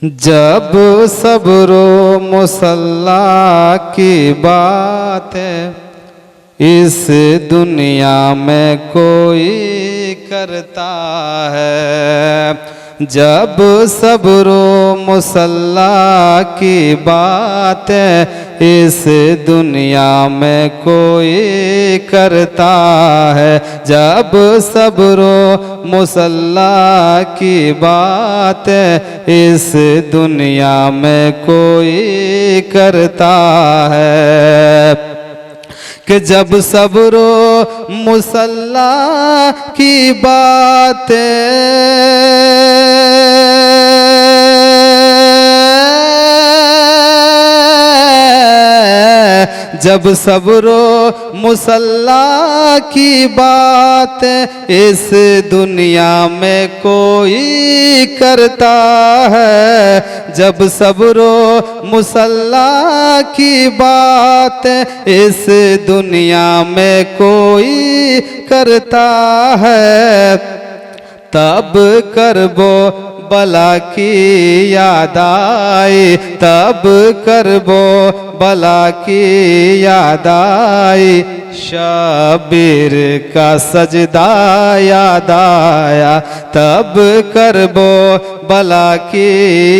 जब सब्रो मुसल्ला की बात है इस दुनिया में कोई करता है। जब सब्रो मुसल्ला की बात है इस दुनिया में कोई करता है। जब सब्रो मुसल्ला की बात है इस दुनिया में कोई करता है। कि जब सब्रो मुसल्ला की बात जब सब्रो मुसल्ला की बात इस दुनिया में कोई करता है। जब सब्रो मुसल्ला की बात इस दुनिया में कोई करता है तब करबो बला की याद आई। तब करबो बला की याद आई। शबीर का सजदा याद आया। तब करबो बला की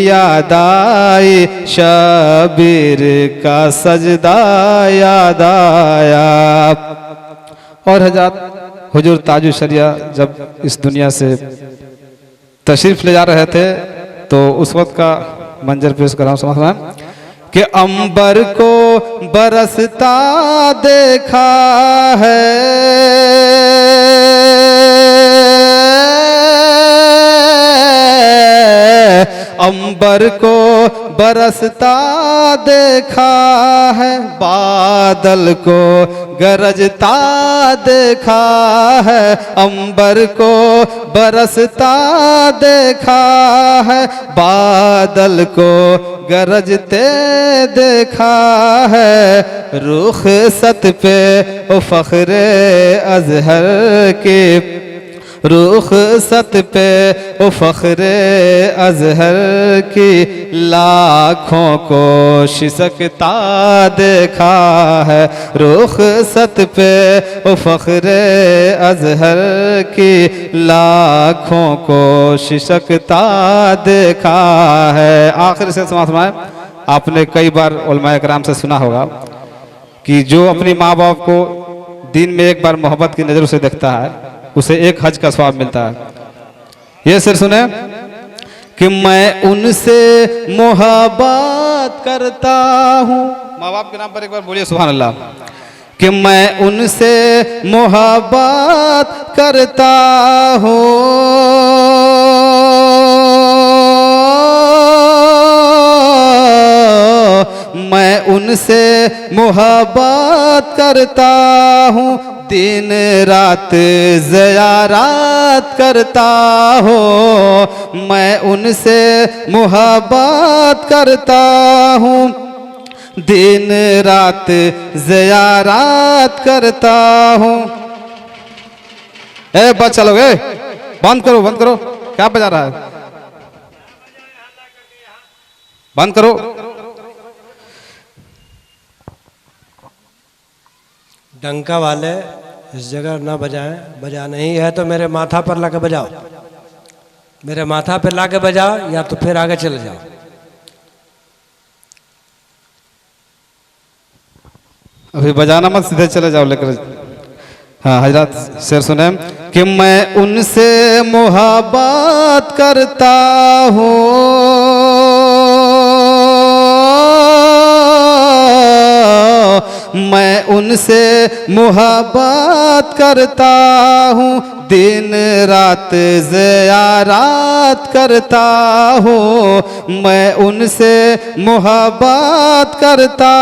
याद आई। शबीर का सजदा याद आया। और हज़रत हुजूर ताजुल शरिया जब इस दुनिया से तशरीफ ले जा रहे थे तो उस वक्त का मंजर पेश कर रहा हूँ समझ कि अंबर को बरसता देखा है। अंबर को बरसता देखा है। बादल को गरजता देखा है। अंबर को बरसता देखा है। बादल को गरजते देखा है। रुख सत पे ओ फख्रे अजहर के रुख सत पे ओ फख्रे अजहर की लाखों को शिसकता देखा है। रुख सत पे ओ फख्रे अजहर की लाखों को शिसकता देखा है। आखिर से समाए आपने कई बार उलमाए कराम से सुना होगा कि जो अपनी माँ बाप को दिन में एक बार मोहब्बत की नज़र से देखता है उसे एक हज का स्वाब मिलता है। ये सिर सुने कि मैं उनसे मोहब्बत करता हूँ। माँ बाप के नाम पर एक बार बोलिए सुभान अल्लाह। कि मैं उनसे मोहब्बत करता हूँ। मैं उनसे मोहब्बत करता हूँ। दिन रात ज़ियारत करता हूँ। मैं उनसे मोहब्बत करता हूँ। दिन रात ज़ियारत करता हूँ। ए बस चलो ए बंद करो क्या बजा रहा है? बंद करो। डंका वाले इस जगह ना बजाएं। बजा नहीं है तो मेरे माथा पर लाके बजाओ। मेरे माथा पर लाके बजाओ या तो फिर आगे चले जाओ। अभी बजाना मत, सीधे चले जाओ लेकर। हाँ हजरत शेर सुने कि मैं उनसे मोहब्बत करता हूँ। मैं उनसे मोहब्बत करता हूँ। दिन रात ज़ियारत करता हूँ। मैं उनसे मोहब्बत करता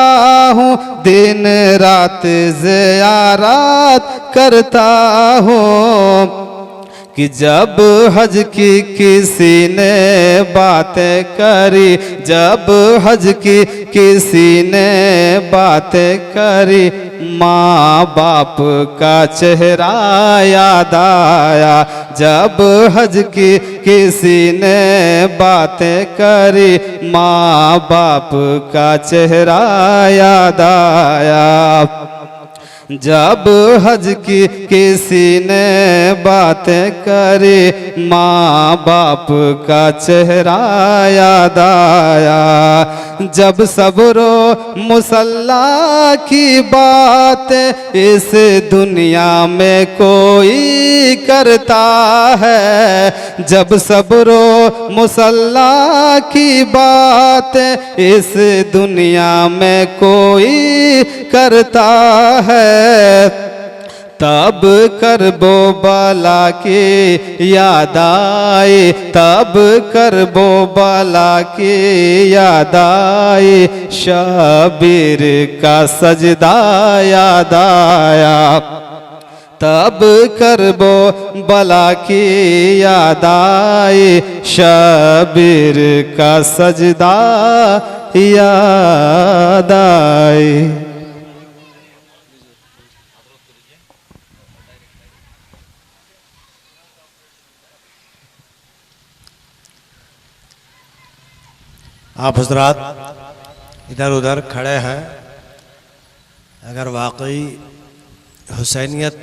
हूँ। दिन रात ज़ियारत करता हूँ। कि जब हज की किसी ने बातें करी, जब हज की किसी ने बातें करी, माँ बाप का चेहरा याद आया। जब हज की किसी ने बातें करी, माँ बाप का चेहरा याद आया। जब हज की किसी ने बातें करी, माँ बाप का चेहरा याद आया। जब सब्रो मुसल्ला की बात इस दुनिया में कोई करता है, जब सब्रो मुसल्ला की बात इस दुनिया में कोई करता है, तब करबो बाला की याद आए, तब करबो बाला की याद आए, शबीर का सजदा याद आया। तब करबो बला की याद आए, शबीर का सजदा याद आए। आप हजरात इधर उधर खड़े हैं, अगर वाकई हुसैनियत